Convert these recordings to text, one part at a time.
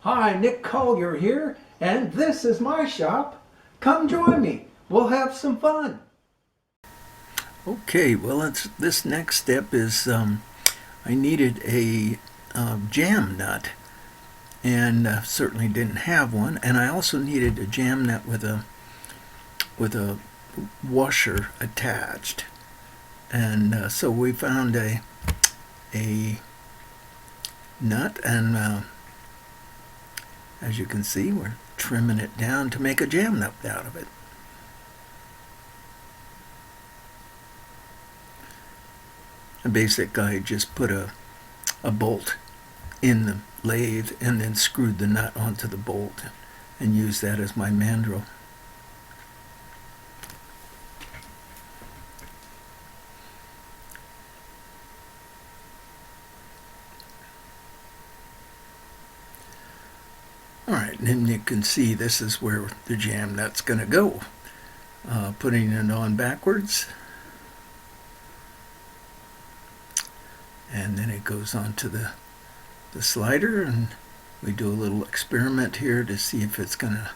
Hi, Nick Collier here, and this is my shop. Come join me. We'll have some fun. Okay, well, this next step is I needed a jam nut, and certainly didn't have one. And I also needed a jam nut with a washer attached. And so we found a nut, and as you can see, we're trimming it down to make a jam nut out of it. Basically, I just put a bolt in the lathe and then screwed the nut onto the bolt and used that as my mandrel. Alright, and then you can see this is where the jam nut's going to go. Putting it on backwards, and then it goes onto the slider, and we do a little experiment here to see if it's going to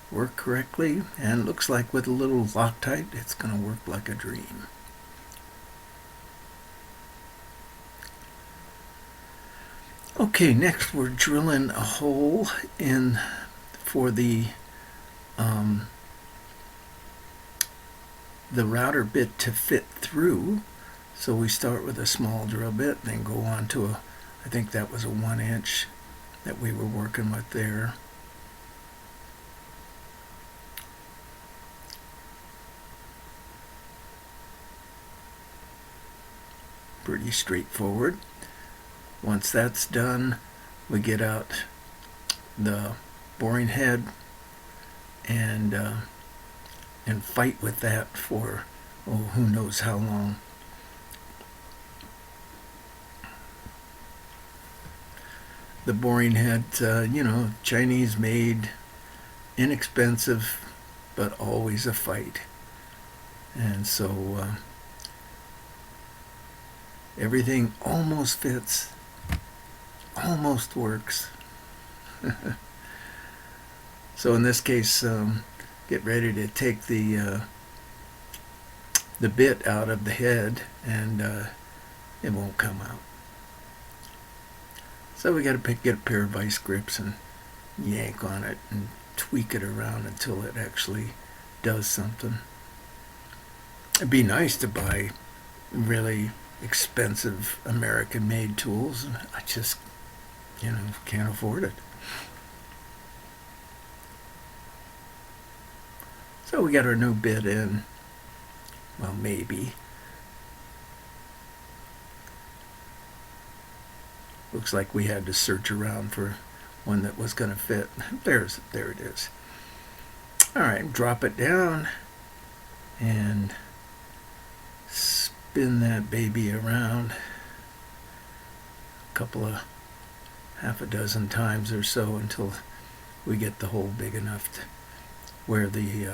work correctly, and it looks like with a little Loctite it's going to work like a dream. Okay, next we're drilling a hole in for the router bit to fit through. So we start with a small drill bit, then go on to I think that was a 1-inch that we were working with there. Pretty straightforward. Once that's done, we get out the boring head and fight with that for who knows how long. The boring head, Chinese made, inexpensive, but always a fight. And so everything almost fits, almost works. So in this case, get ready to take the bit out of the head, and it won't come out. So we got to get a pair of vice grips and yank on it and tweak it around until it actually does something. It'd be nice to buy really expensive American-made tools. I just, can't afford it. So we got our new bit in. Well, maybe. Looks like we had to search around for one that was going to fit. There it is. Alright, drop it down and spin that baby around a couple of half a dozen times or so until we get the hole big enough to where the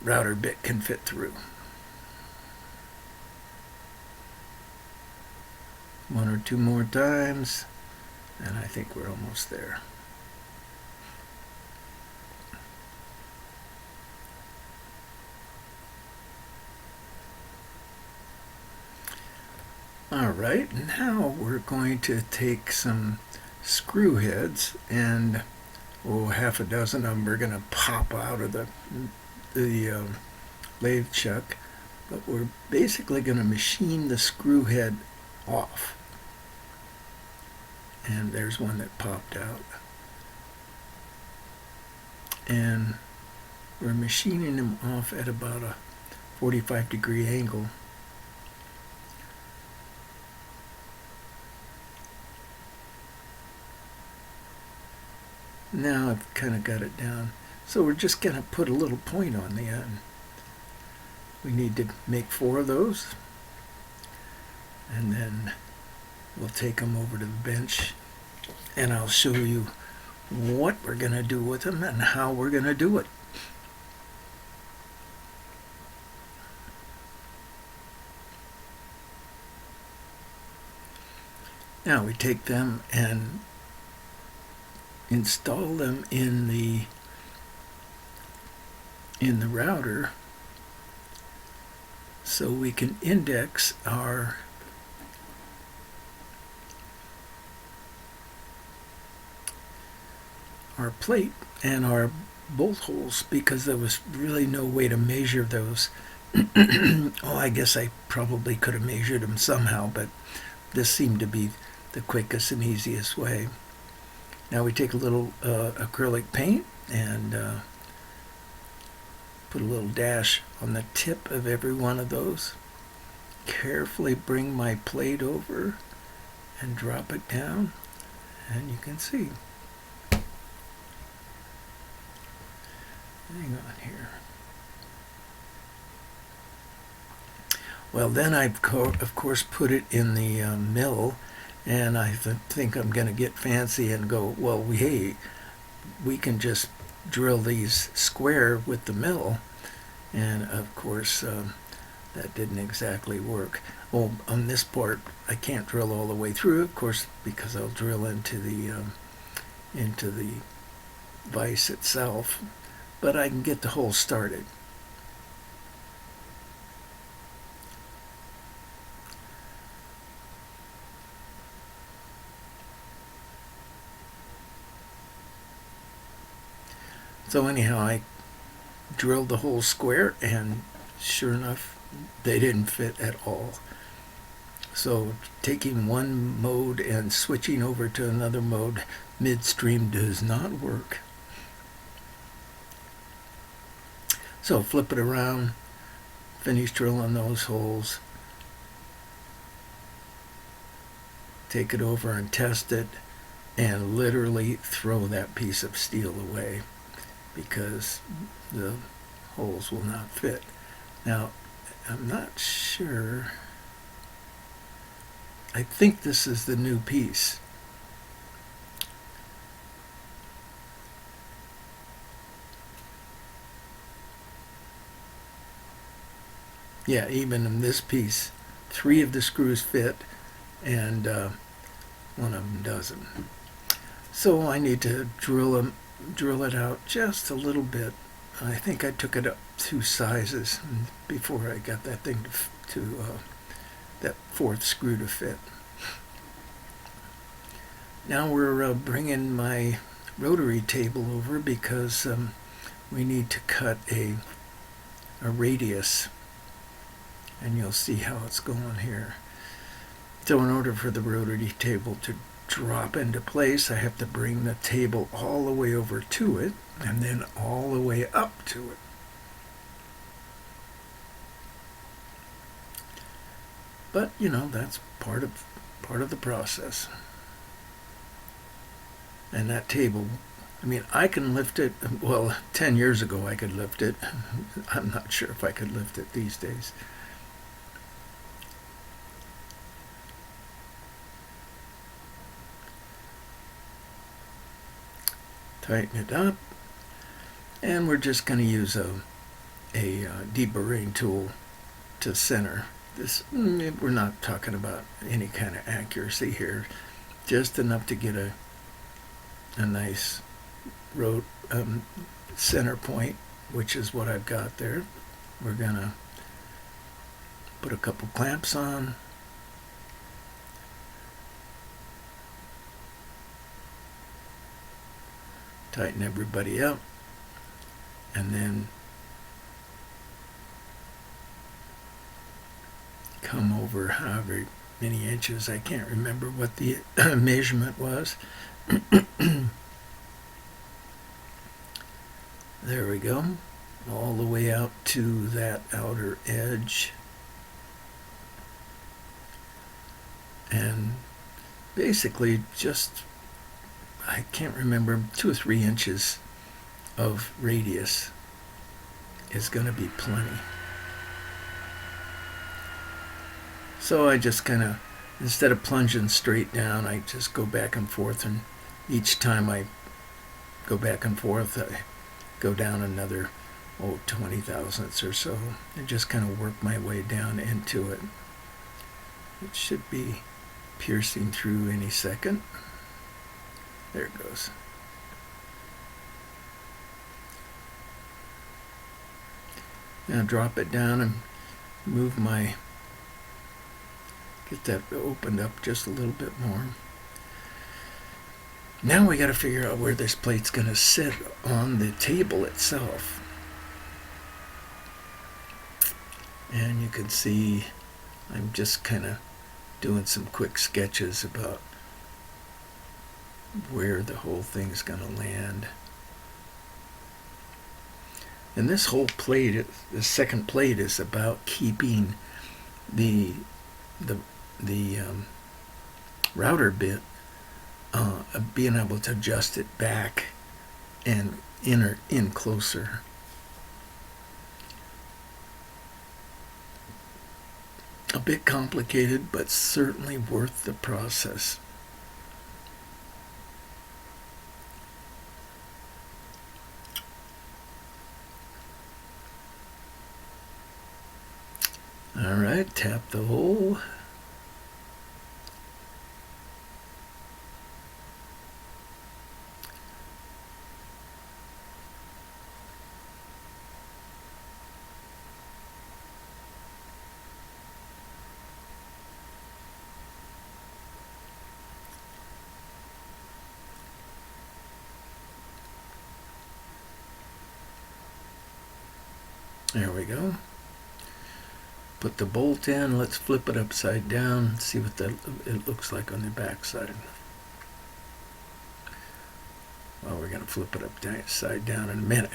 router bit can fit through. One or two more times, and I think we're almost there. Alright, now we're going to take some screw heads, and half a dozen of them are going to pop out of the lathe chuck, but we're basically going to machine the screw head off. And there's one that popped out. And we're machining them off at about a 45-degree angle. Now I've kind of got it down. So we're just going to put a little point on the end. We need to make 4 of those. And then we'll take them over to the bench, and I'll show you what we're going to do with them and how we're going to do it. Now we take them and install them in the router so we can index our plate and our bolt holes, because there was really no way to measure those. Oh, I guess I probably could have measured them somehow, but this seemed to be the quickest and easiest way. Now we take a little acrylic paint and put a little dash on the tip of every one of those. Carefully bring my plate over and drop it down, and you can see. Hang on here. Well, then I of course put it in the mill, and I think I'm going to get fancy and go, well, hey, we can just drill these square with the mill, and of course that didn't exactly work. Well, on this part I can't drill all the way through, of course, because I'll drill into the vise itself, but I can get the hole started. So anyhow, I drilled the whole square, and sure enough, they didn't fit at all. So taking one mode and switching over to another mode midstream does not work. So flip it around, finish drilling those holes, take it over and test it, and literally throw that piece of steel away, because the holes will not fit. Now, I'm not sure. I think this is the new piece. Yeah, even in this piece, 3 of the screws fit, and one of them doesn't. So I need to drill it out just a little bit. I think I took it up 2 sizes before I got that thing to that 4th screw to fit. Now we're bringing my rotary table over, because we need to cut a radius, and you'll see how it's going here. So in order for the rotary table to drop into place, I have to bring the table all the way over to it, and then all the way up to it. But that's part of the process. And that table, I mean, I can lift it. Well, 10 years ago I could lift it. I'm not sure if I could lift it these days. Tighten it up, and we're just going to use a deburring tool to center this. We're not talking about any kind of accuracy here, just enough to get a nice center point, which is what I've got there. We're going to put a couple clamps on. Tighten everybody up, and then come over however many inches. I can't remember what the measurement was. There we go, all the way out to that outer edge, and basically just, I can't remember, 2 or 3 inches of radius is going to be plenty. So I just kind of, instead of plunging straight down, I just go back and forth, and each time I go back and forth, I go down another 20 thousandths or so, and just kind of work my way down into it. It should be piercing through any second. There it goes. Now drop it down and move get that opened up just a little bit more. Now we got to figure out where this plate's going to sit on the table itself. And you can see I'm just kind of doing some quick sketches about where the whole thing's going to land. And this whole plate, the second plate, is about keeping the router bit, being able to adjust it back and in closer. A bit complicated, but certainly worth the process. All right, tap the hole. There we go. Put the bolt in. Let's flip it upside down. See what it looks like on the back side. Well, we're going to flip it upside down in a minute.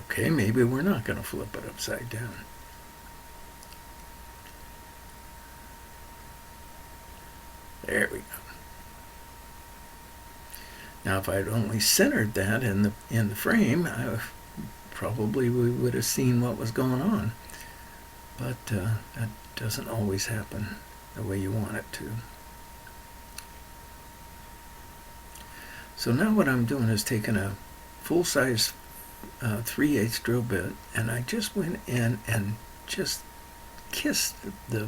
Okay, maybe we're not going to flip it upside down. There we go. Now, if I'd only centered that in the frame, probably we would have seen what was going on. But that doesn't always happen the way you want it to. So now what I'm doing is taking a full-size 3/8 drill bit, and I just went in and just kissed the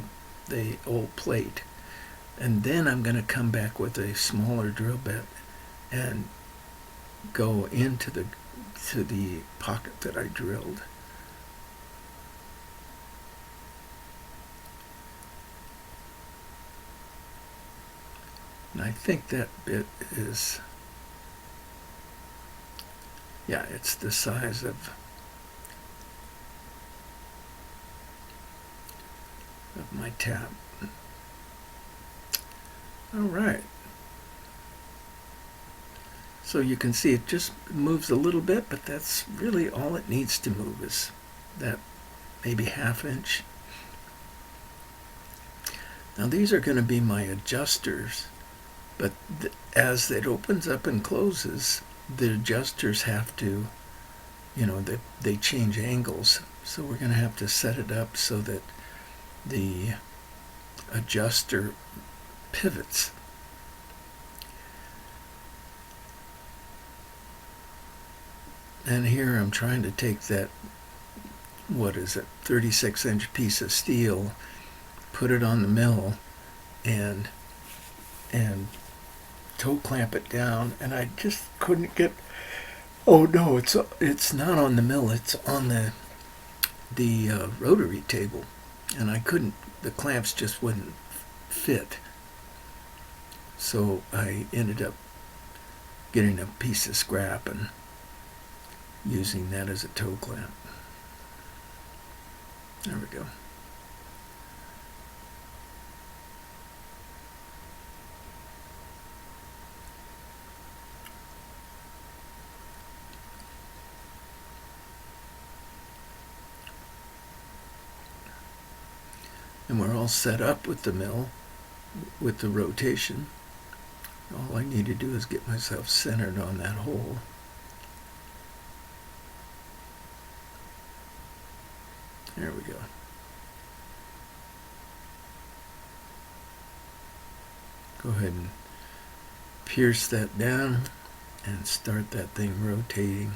old plate. And then I'm going to come back with a smaller drill bit and go into the pocket that I drilled. And I think that bit is, yeah, it's the size of my tab. All right. So you can see it just moves a little bit, but that's really all it needs to move, is that maybe 1/2 inch. Now these are going to be my adjusters, but as it opens up and closes, the adjusters have to, they change angles. So we're going to have to set it up so that the adjuster pivots. And here I'm trying to take that, 36-inch piece of steel, put it on the mill, and toe clamp it down, and I just couldn't get. Oh no, it's not on the mill. It's on the rotary table, and I couldn't. The clamps just wouldn't fit. So I ended up getting a piece of scrap and using that as a toe clamp. There we go. And we're all set up with the mill, with the rotation. All I need to do is get myself centered on that hole. There we go. Go ahead and pierce that down and start that thing rotating.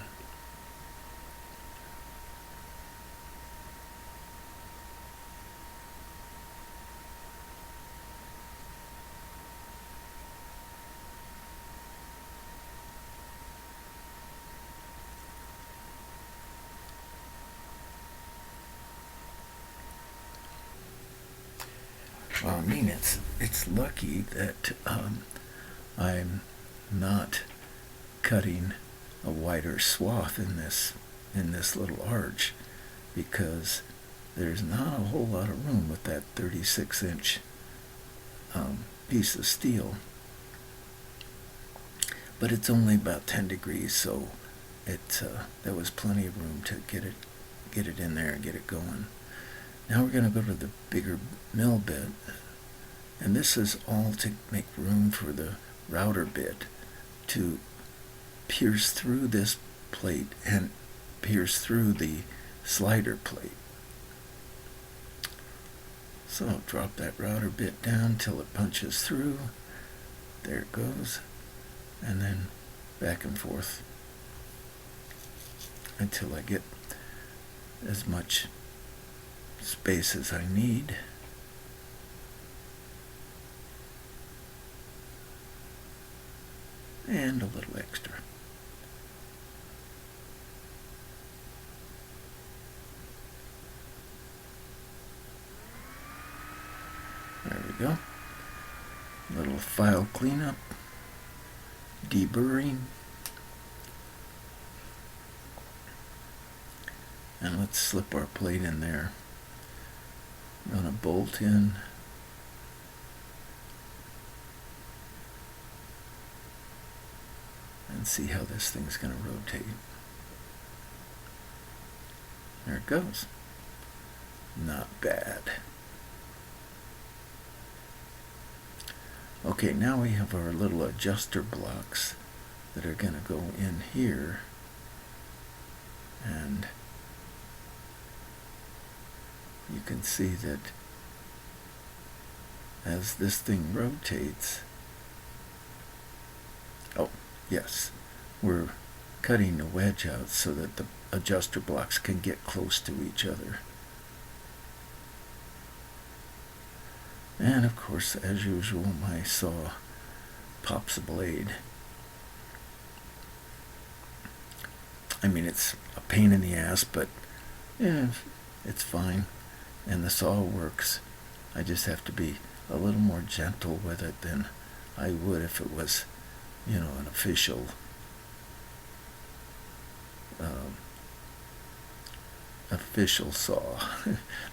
Well, I mean, it's lucky that I'm not cutting a wider swath in this little arch, because there's not a whole lot of room with that 36-inch piece of steel. But it's only about 10 degrees, so there was plenty of room to get it in there and get it going. Now we're going to go to the bigger mill bit, and this is all to make room for the router bit to pierce through this plate and pierce through the slider plate. So I'll drop that router bit down till it punches through. There it goes. And then back and forth until I get as much space as I need. And a little extra. There we go. Little file cleanup, deburring, and let's slip our plate in there. Run a bolt in, and see how this thing's going to rotate. There it goes. Not bad. Okay, now we have our little adjuster blocks that are going to go in here, and you can see that as this thing rotates, oh yes, we're cutting the wedge out so that the adjuster blocks can get close to each other. And of course, as usual, my saw pops a blade. I mean, it's a pain in the ass, but yeah, it's fine. And the saw works. I just have to be a little more gentle with it than I would if it was, an official saw.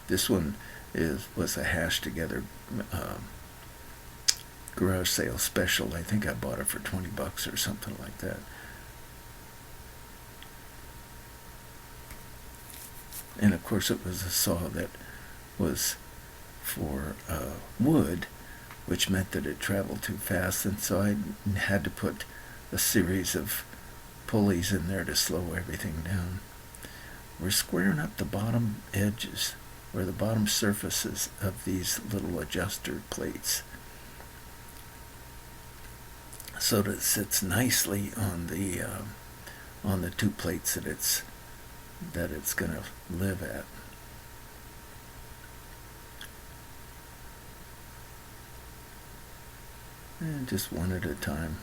This one was a hash together garage sale special. I think I bought it for $20 or something like that. And of course it was a saw that was for wood, which meant that it traveled too fast, and so I had to put a series of pulleys in there to slow everything down. We're squaring up the bottom edges, or the bottom surfaces of these little adjuster plates, so that it sits nicely on the two plates that it's going to live at. And just one at a time.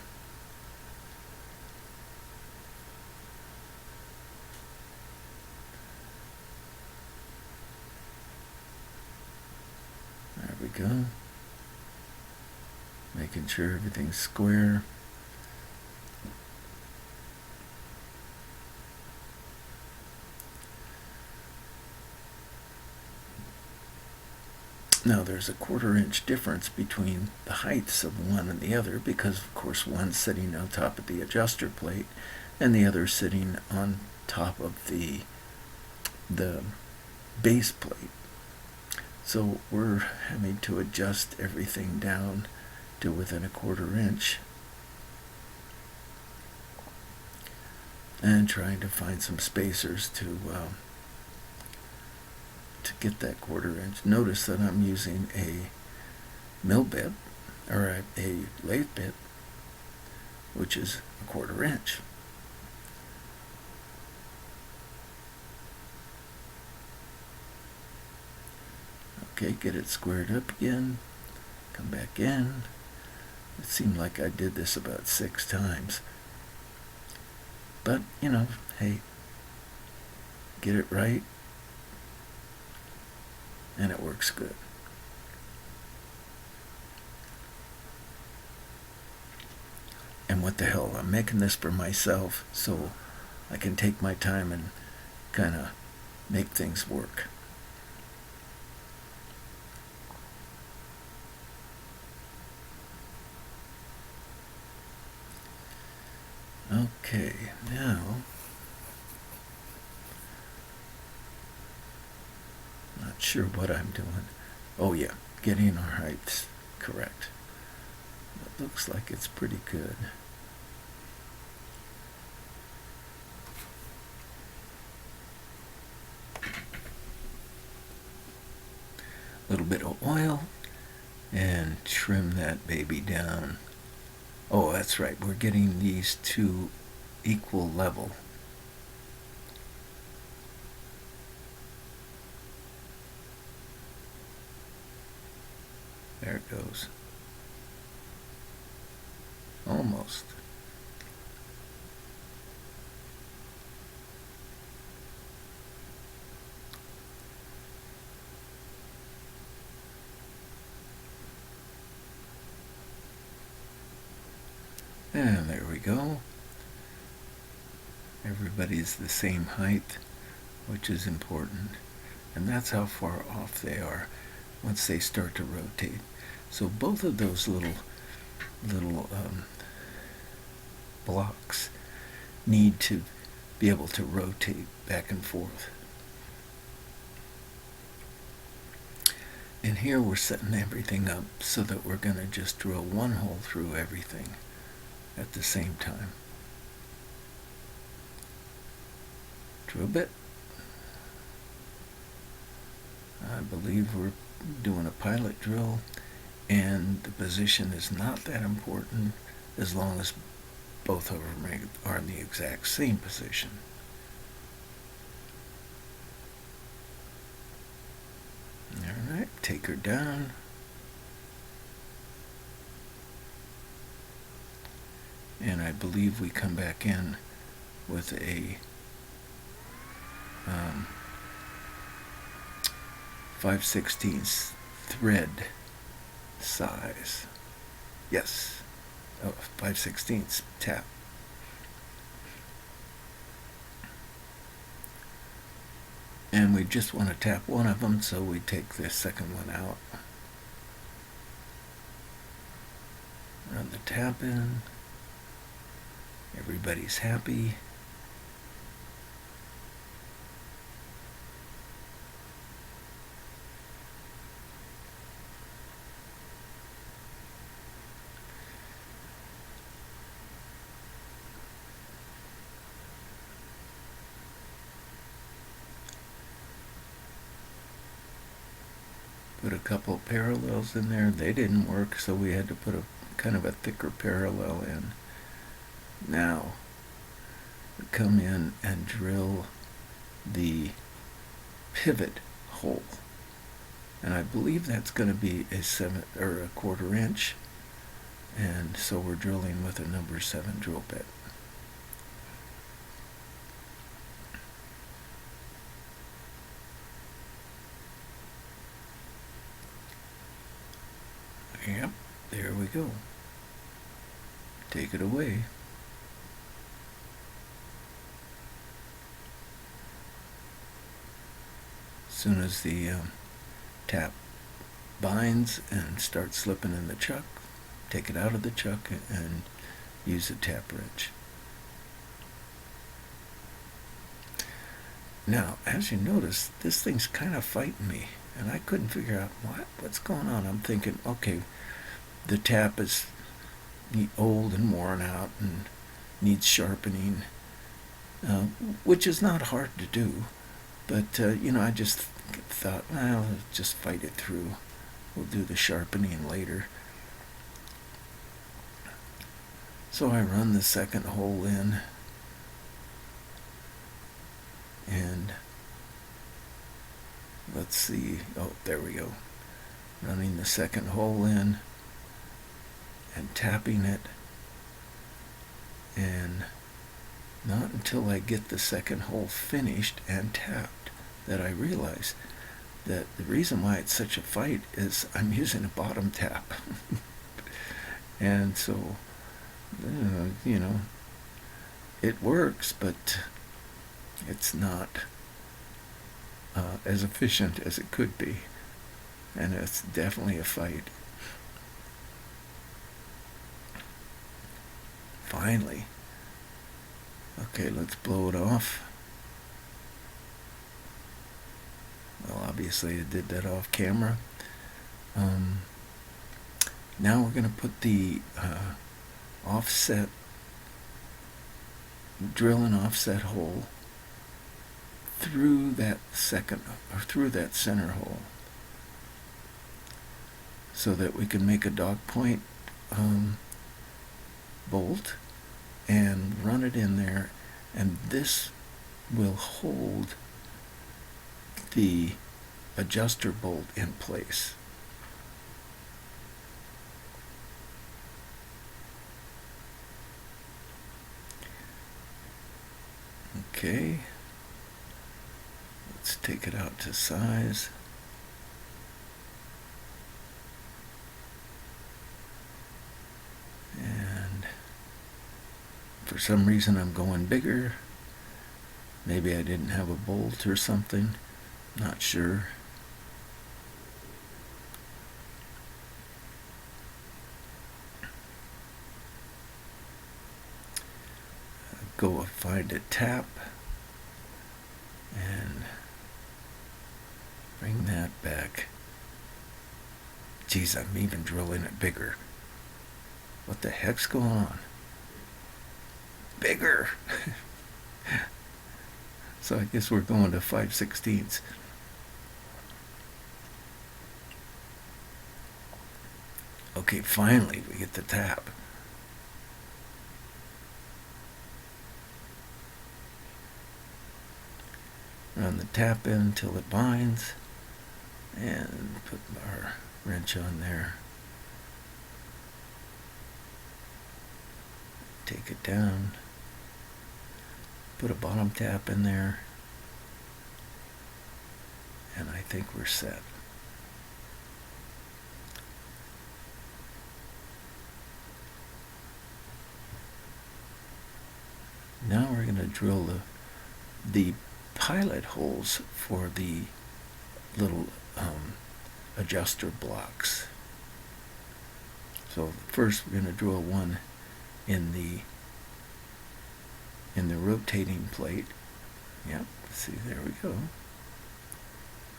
There we go. Making sure everything's square. Now there's a 1/4 inch difference between the heights of one and the other, because of course one's sitting on top of the adjuster plate and the other sitting on top of the base plate. So we're having to adjust everything down to within a 1/4 inch and trying to find some spacers to get that 1/4 inch. Notice that I'm using a mill bit, or a lathe bit, which is a 1/4 inch. Okay, get it squared up again, come back in. It seemed like I did this about 6 times. But, hey, get it right, and it works good. And what the hell, I'm making this for myself so I can take my time and kind of make things work. Okay, now, not sure what I'm doing. Oh yeah, getting our heights correct. It looks like it's pretty good. A little bit of oil and trim that baby down. Oh, that's right, we're getting these two equal level. There it goes. Almost. And there we go. Everybody's the same height, which is important. And that's how far off they are once they start to rotate. So both of those little blocks need to be able to rotate back and forth. And here we're setting everything up so that we're going to just drill one hole through everything at the same time. Drill bit. I believe we're doing a pilot drill, and the position is not that important as long as both of them are in the exact same position. All right, take her down. And I believe we come back in with a 5/16 thread size. Yes, 5/16 tap. And we just want to tap one of them, so we take the second one out. Run the tap in. Everybody's happy. Put a couple parallels in there. They didn't work, so we had to put a kind of a thicker parallel in. Now we come in and drill the pivot hole, and I believe that's going to be a 1/4 inch, and so we're drilling with a number 7 drill bit. Yep, there we go. Take it away. As soon as the tap binds and starts slipping in the chuck, take it out of the chuck and use a tap wrench. Now, as you notice, this thing's kind of fighting me, and I couldn't figure out what's going on. I'm thinking, okay, the tap is old and worn out and needs sharpening, which is not hard to do, but I just thought, well, just fight it through. We'll do the sharpening later. So I run the second hole in, and let's see, oh, there we go. Running the second hole in and tapping it, and not until I get the second hole finished and tapped that I realize that the reason why it's such a fight is I'm using a bottom tap. And so You know, it works, but it's not as efficient as it could be, and it's definitely a fight. Finally. Okay, let's blow it off. Well, obviously I did that off camera. Now we're going to put the offset, drill an offset hole through that center hole, so that we can make a dog point bolt and run it in there, and this will hold the adjuster bolt in place. Okay, let's take it out to size. And for some reason I'm going bigger. Maybe I didn't have a bolt or something, not sure. Go find a tap and bring that back. Geez, I'm even drilling it bigger. What the heck's going on? Bigger! So I guess we're going to 5/16. Okay, finally we get the tap. Run the tap in until it binds, and put our wrench on there. Take it down, put a bottom tap in there, and I think we're set. Now we're going to drill the pilot holes for the little adjuster blocks. So first we're going to drill one in the rotating plate. Yep, see, there we go.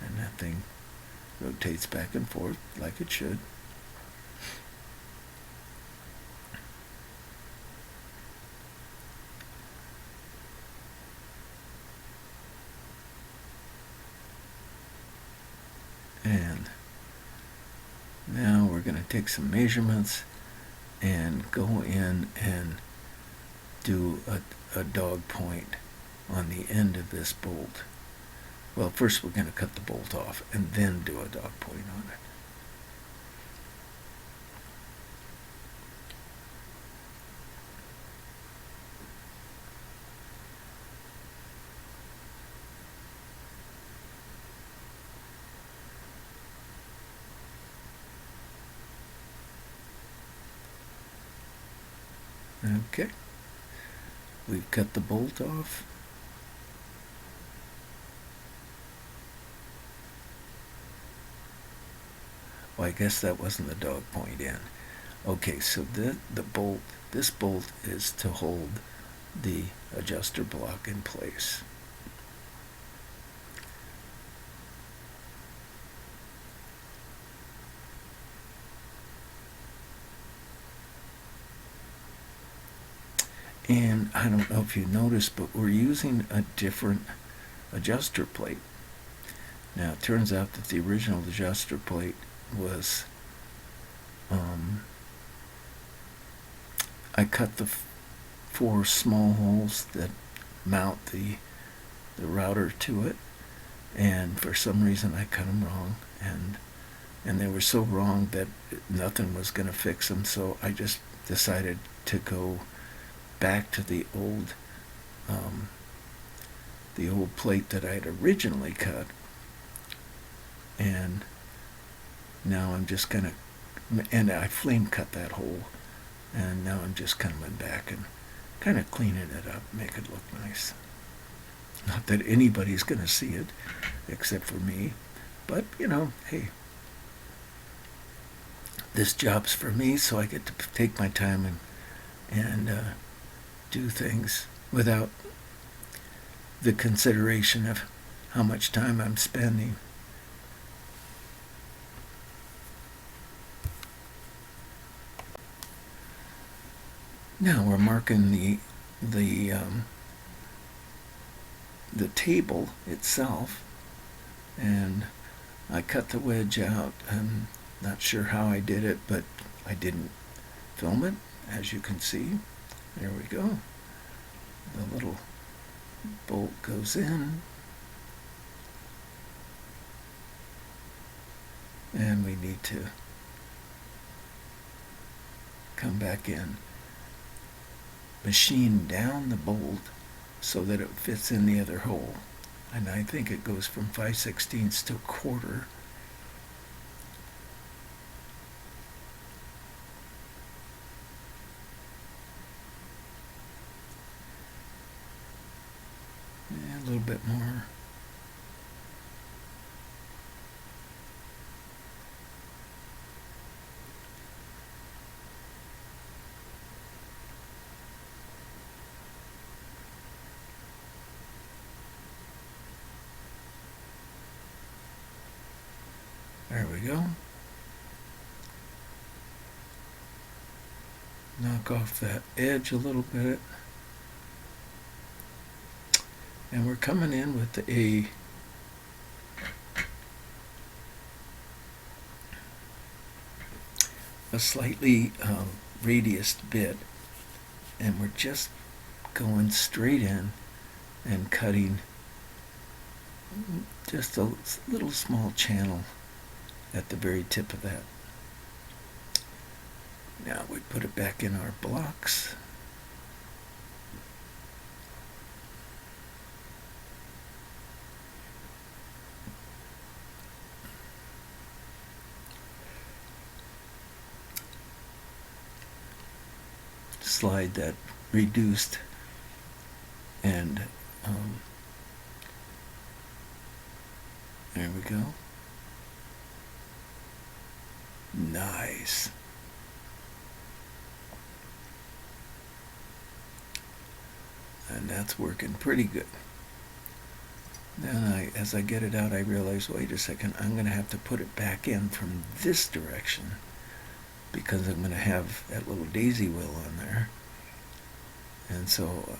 And that thing rotates back and forth like it should. And now we're going to take some measurements and go in and do a dog point on the end of this bolt. Well, first we're going to cut the bolt off and then do a dog point on it. Okay, we've cut the bolt off. Well, I guess that wasn't the dog point in. Okay, so this bolt is to hold the adjuster block in place. And I don't know if you noticed, but we're using a different adjuster plate. Now, it turns out that the original adjuster plate was, I cut the 4 small holes that mount the router to it, and for some reason I cut them wrong, and they were so wrong that nothing was going to fix them, so I just decided to go back to the old plate that I had originally cut, and now I'm just gonna, and I flame cut that hole, And now I'm just coming back and kind of cleaning it up, make it look nice. Not that anybody's going to see it except for me, but you know, hey, this job's for me, so I get to take my time and do things without the consideration of how much time I'm spending. Now we're marking the table itself, and I cut the wedge out. I'm not sure how I did it, but I didn't film it, as you can see. There we go. The little bolt goes in, and we need to come back in, machine down the bolt so that it fits in the other hole. And I think it goes from 5/16 to 1/4. Yeah, a little bit more. There we go. Knock off that edge a little bit. And we're coming in with a slightly radiused bit, and we're just going straight in and cutting just a little small channel at the very tip of that. Now we put it back in our blocks. Slide that reduced and there we go. Nice. And that's working pretty good. Then as I get it out, I realize, wait a second, I'm going to have to put it back in from this direction, because I'm going to have that little daisy wheel on there. And so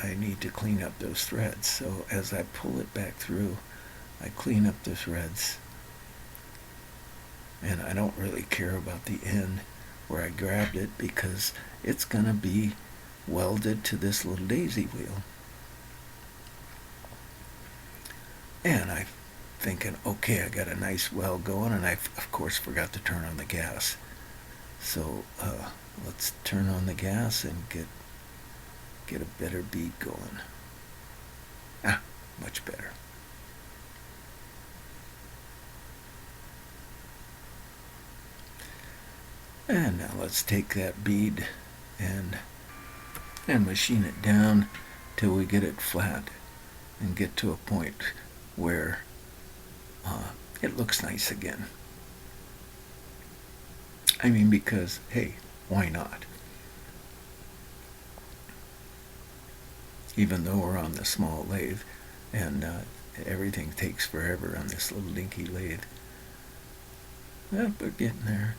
I need to clean up those threads. So as I pull it back through, I clean up the threads. And I don't really care about the end where I grabbed it, because it's going to be welded to this little daisy wheel. And I'm thinking, okay, I got a nice weld going, and I of course forgot to turn on the gas. So let's turn on the gas and get a better bead going. Much better. And now let's take that bead and machine it down till we get it flat and get to a point where it looks nice again. I mean, because, hey, why not? Even though we're on the small lathe, and everything takes forever on this little dinky lathe. Well, we're getting there.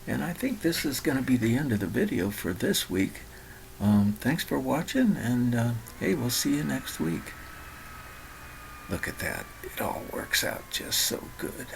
And I think this is going to be the end of the video for this week. Thanks for watching, and hey, we'll see you next week. Look at that. It all works out just so good.